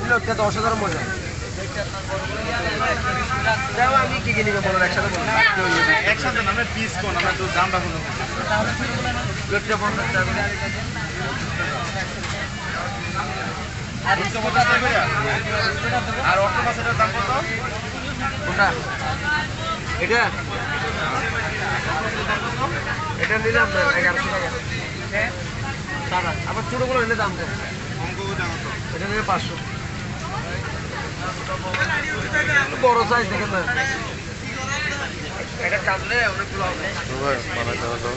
লোকটা 10,000 মজা আমি কি কি নিবে বলো একসাথে বলো একসাথে না পিস কোন আমরা তো দামটা কোনো লোকটা 50 টাকা আর অক্টোপাসের দাম কত? কোনটা? এটা এটা নিলাম না 1100 টাকা আবার ছোটগুলো নিলে দাম কম এটা নিলে 500 বড় সাইজ দেখেন না এটা কাটলে অনেকগুলো হবে সন্দেহ হচ্ছে